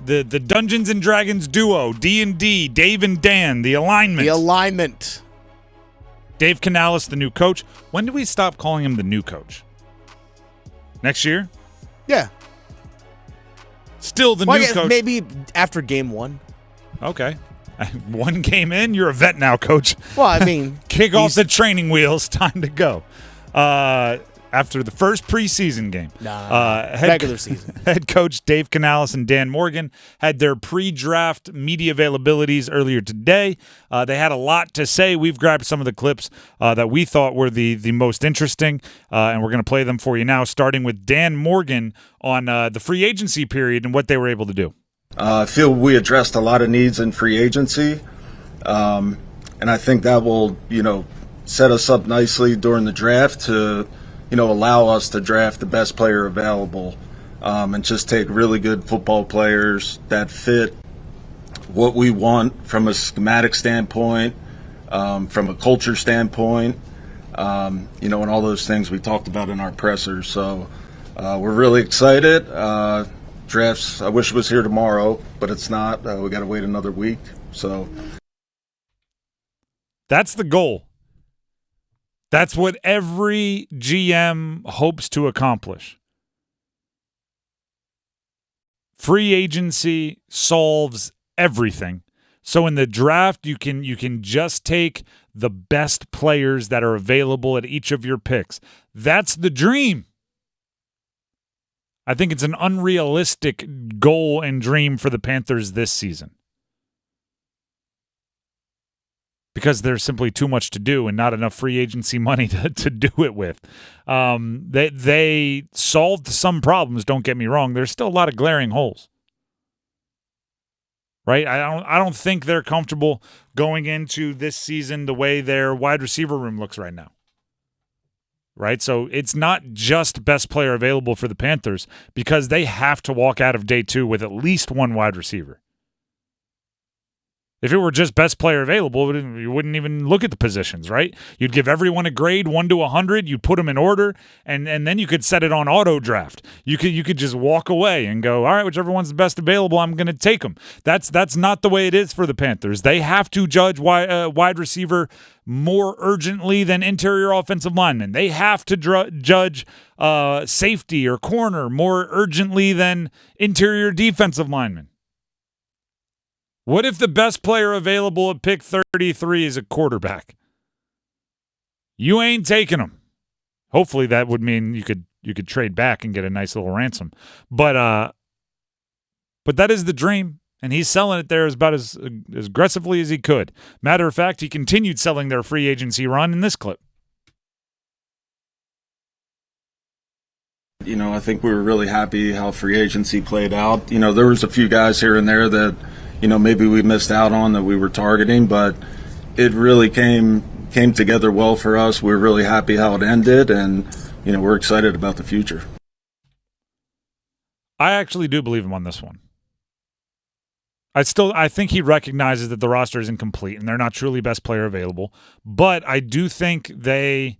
the Dungeons and Dragons duo, D&D, Dave and Dan, the alignment. The alignment. Dave Canales, the new coach. When do we stop calling him the new coach? Next year? Yeah. Still the new coach. Maybe after game 1. Okay. 1 game in, you're a vet now, coach. Well, I mean. Kick off the training wheels. Time to go. After the first preseason game. Regular season. Head coach Dave Canales and Dan Morgan had their pre-draft media availabilities earlier today. They had a lot to say. We've grabbed some of the clips that we thought were the most interesting, and we're going to play them for you now, starting with Dan Morgan on the free agency period and what they were able to do. I feel we addressed a lot of needs in free agency, and I think that will, set us up nicely during the draft to allow us to draft the best player available, and just take really good football players that fit what we want from a schematic standpoint, from a culture standpoint, and all those things we talked about in our presser. So we're really excited. Drafts, I wish it was here tomorrow, but it's not. We got to wait another week. So that's the goal. That's what every GM hopes to accomplish. Free agency solves everything. So in the draft, you can just take the best players that are available at each of your picks. That's the dream. I think it's an unrealistic goal and dream for the Panthers this season, because there's simply too much to do and not enough free agency money to do it with. They solved some problems, don't get me wrong. There's still a lot of glaring holes. Right? I don't think they're comfortable going into this season the way their wide receiver room looks right now. Right? So it's not just best player available for the Panthers, because they have to walk out of day 2 with at least one wide receiver. If it were just best player available, you wouldn't even look at the positions, right? You'd give everyone a grade 1 to 100. You'd put them in order, and then you could set it on auto draft. You could just walk away and go, all right, whichever one's the best available, I'm going to take them. That's not the way it is for the Panthers. They have to judge wide receiver more urgently than interior offensive linemen. They have to judge safety or corner more urgently than interior defensive linemen. What if the best player available at pick 33 is a quarterback? You ain't taking him. Hopefully that would mean you could trade back and get a nice little ransom. But that is the dream, and he's selling it there about as aggressively as he could. Matter of fact, he continued selling their free agency run in this clip. I think we were really happy how free agency played out. There was a few guys here and there that maybe we missed out on that we were targeting, but it really came together well for us. We're really happy how it ended, and, we're excited about the future. I actually do believe him on this one. I think he recognizes that the roster is incomplete and they're not truly best player available, but I do think they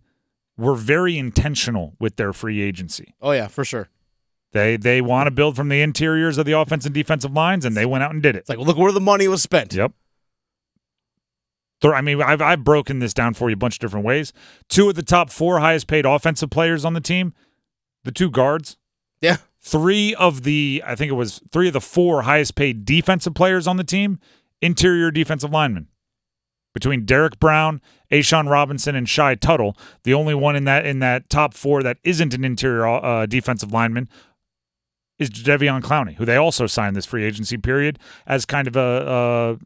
were very intentional with their free agency. Oh, yeah, for sure. They want to build from the interiors of the offense and defensive lines, and they went out and did it. It's like, look where the money was spent. Yep. I mean, I've broken this down for you a bunch of different ways. 2 of the top 4 highest paid offensive players on the team, the 2 guards. Yeah. 3 of the 4 highest paid defensive players on the team, interior defensive linemen. Between Derek Brown, A'Shawn Robinson, and Shai Tuttle, the only one in that top 4 that isn't an interior defensive lineman is Jadeveon Clowney, who they also signed this free agency period as kind of a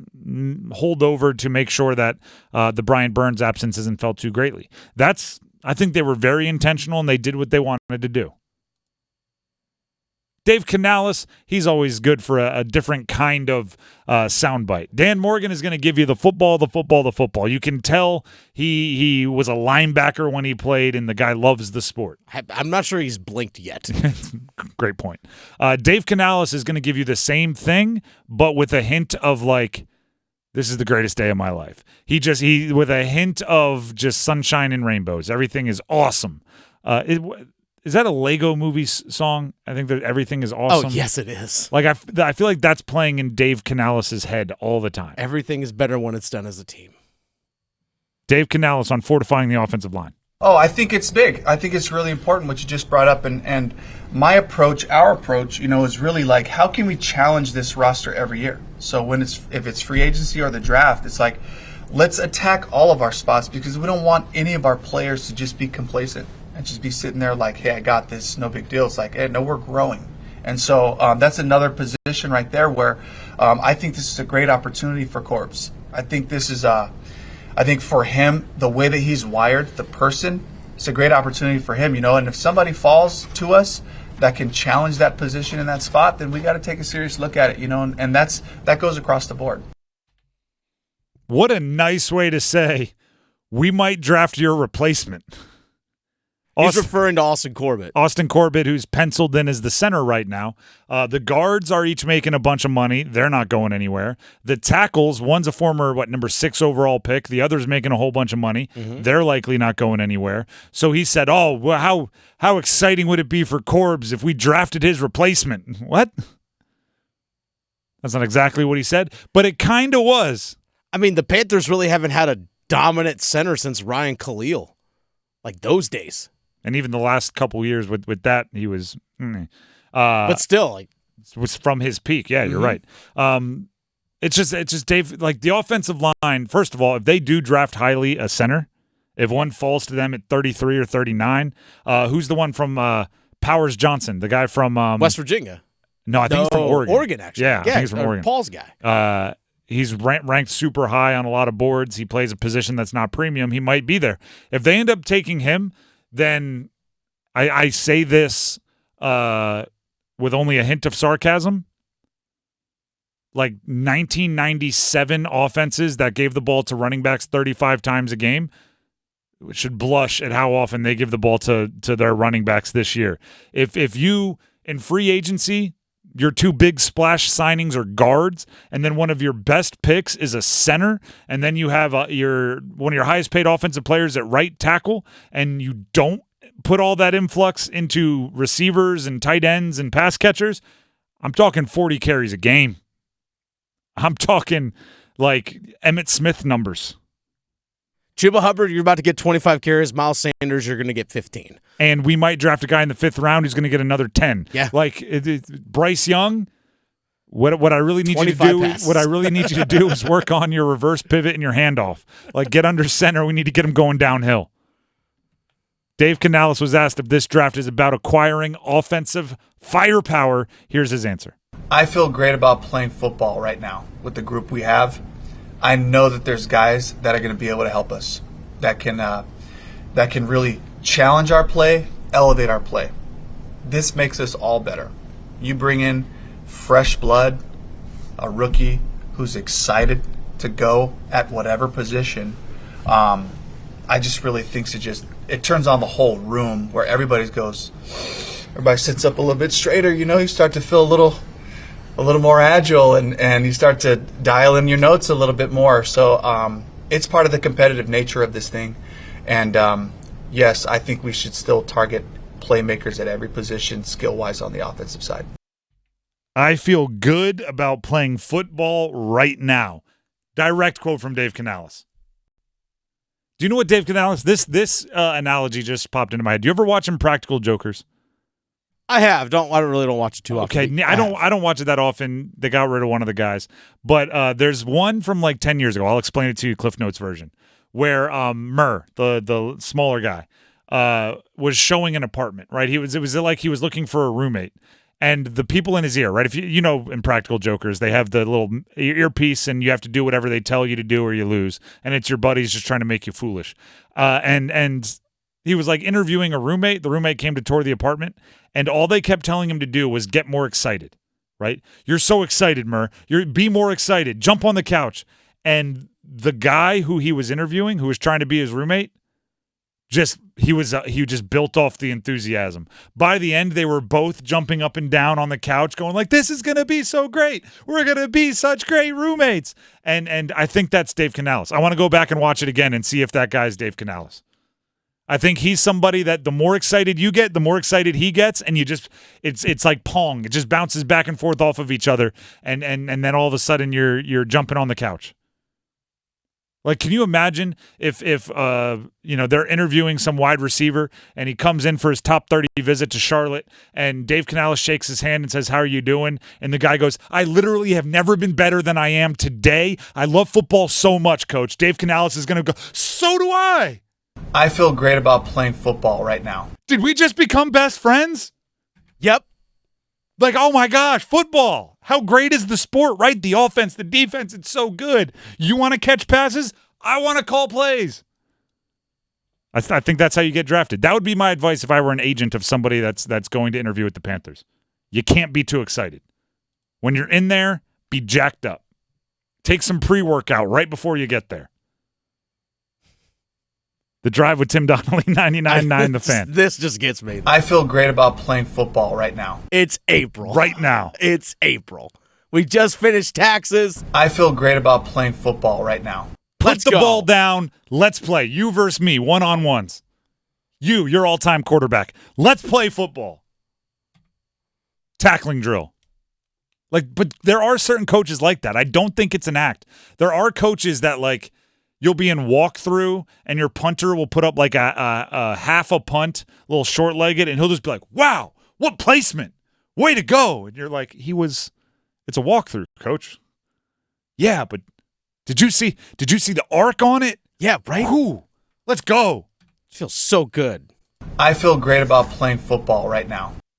holdover to make sure that the Brian Burns absence isn't felt too greatly. I think they were very intentional, and they did what they wanted to do. Dave Canales, he's always good for a different kind of soundbite. Dan Morgan is going to give you the football. You can tell he was a linebacker when he played, and the guy loves the sport. I'm not sure he's blinked yet. Great point. Dave Canales is going to give you the same thing, but with a hint of like, this is the greatest day of my life. He with a hint of just sunshine and rainbows. Everything is awesome. is that a Lego movie song? I think that everything is awesome. Oh, yes, it is. Like I feel like that's playing in Dave Canales' head all the time. Everything is better when it's done as a team. Dave Canales on fortifying the offensive line. Oh, I think it's big. I think it's really important what you just brought up. And my approach, our approach, is really like, how can we challenge this roster every year? So if it's free agency or the draft, it's like, let's attack all of our spots because we don't want any of our players to just be complacent and just be sitting there like, hey, I got this, no big deal. It's like, hey, no, we're growing. And so that's another position right there where I think this is a great opportunity for Corbs. I think this is I think for him, the way that he's wired, the person, it's a great opportunity for him, and if somebody falls to us that can challenge that position in that spot, then we got to take a serious look at it, and that goes across the board. What a nice way to say, we might draft your replacement. He's referring to Austin Corbett. Austin Corbett, who's penciled in as the center right now. The guards are each making a bunch of money. They're not going anywhere. The tackles, one's a former, number 6 overall pick. The other's making a whole bunch of money. Mm-hmm. They're likely not going anywhere. So he said, oh, well, how exciting would it be for Corbs if we drafted his replacement? What? That's not exactly what he said, but it kind of was. I mean, the Panthers really haven't had a dominant center since Ryan Khalil, like those days. And even the last couple years with that, he was. But still, it was from his peak. Yeah, you're right. It's just Dave. Like the offensive line. First of all, if they do draft highly a center, if one falls to them at 33 or 39, who's the one from Powers Johnson, the guy from West Virginia? No, I think he's from Oregon. Oregon, actually. Yeah, I think he's from Oregon. Paul's guy. He's ranked super high on a lot of boards. He plays a position that's not premium. He might be there. If they end up taking him, then I say this with only a hint of sarcasm. Like 1997 offenses that gave the ball to running backs 35 times a game should blush at how often they give the ball to their running backs this year. If you, in free agency, your 2 big splash signings are guards, and then one of your best picks is a center, and then you have one of your highest paid offensive players at right tackle, and you don't put all that influx into receivers and tight ends and pass catchers, I'm talking 40 carries a game. I'm talking like Emmitt Smith numbers. Chuba Hubbard, you're about to get 25 carries. Miles Sanders, you're going to get 15. And we might draft a guy in the 5th round who's going to get another 10. Yeah. Like Bryce Young, what I really need you to do, passes. what I really need you to do is work on your reverse pivot and your handoff. Like get under center. We need to get him going downhill. Dave Canales was asked if this draft is about acquiring offensive firepower. Here's his answer. I feel great about playing football right now with the group we have. I know that there's guys that are going to be able to help us, that can really challenge our play, elevate our play. This makes us all better. You bring in fresh blood, a rookie who's excited to go at whatever position. I just really think it turns on the whole room where everybody sits up a little bit straighter. You start to feel a little more agile, and you start to dial in your notes a little bit more. So it's part of the competitive nature of this thing. And yes, I think we should still target playmakers at every position skill-wise on the offensive side. I feel good about playing football right now. Direct quote from Dave Canales. Do you know what Dave Canales, this analogy just popped into my head. Do you ever watch Impractical Jokers? I have. I really don't watch it too often. Okay, I don't watch it that often. They got rid of one of the guys. But there's one from like 10 years ago. I'll explain it to you, Cliff Notes version, where Murr, the smaller guy, was showing an apartment, right? It was like he was looking for a roommate. And the people in his ear, right? If you know Impractical Jokers, they have the little earpiece and you have to do whatever they tell you to do or you lose. And it's your buddies just trying to make you foolish. And he was like interviewing a roommate. The roommate came to tour the apartment, and all they kept telling him to do was get more excited, right? You're so excited, Murr. Be more excited. Jump on the couch. And the guy who he was interviewing, who was trying to be his roommate, he just built off the enthusiasm. By the end, they were both jumping up and down on the couch, going like, "This is gonna be so great. We're gonna be such great roommates." And I think that's Dave Canales. I want to go back and watch it again and see if that guy's Dave Canales. I think he's somebody that the more excited you get, the more excited he gets, and it's like pong. It just bounces back and forth off of each other, and then all of a sudden you're jumping on the couch. Like, can you imagine if they're interviewing some wide receiver and he comes in for his top 30 visit to Charlotte and Dave Canales shakes his hand and says, "How are you doing?" And the guy goes, "I literally have never been better than I am today. I love football so much, coach." Dave Canales is going to go, "So do I. I feel great about playing football right now." Did we just become best friends?" Yep. Like, oh my gosh, football. How great is the sport, right? The offense, the defense, it's so good. You want to catch passes? I want to call plays. I think that's how you get drafted. That would be my advice if I were an agent of somebody that's going to interview with the Panthers. You can't be too excited. When you're in there, be jacked up. Take some pre-workout right before you get there. The Drive with Tim Donnelly, 99.9 The Fan. This just gets me. I feel great about playing football right now. It's April. Right now. It's April. We just finished taxes. I feel great about playing football right now. Put the ball down. Let's play. You versus me, one-on-ones. You, your all-time quarterback. Let's play football. Tackling drill. But there are certain coaches like that. I don't think it's an act. There are coaches that, like, you'll be in walkthrough and your punter will put up like a half a punt, a little short-legged, and he'll just be like, "Wow, what placement. Way to go." And you're like, it's a walkthrough, coach. Yeah, but did you see the arc on it? Yeah, right? Ooh, let's go. Feels so good. I feel great about playing football right now.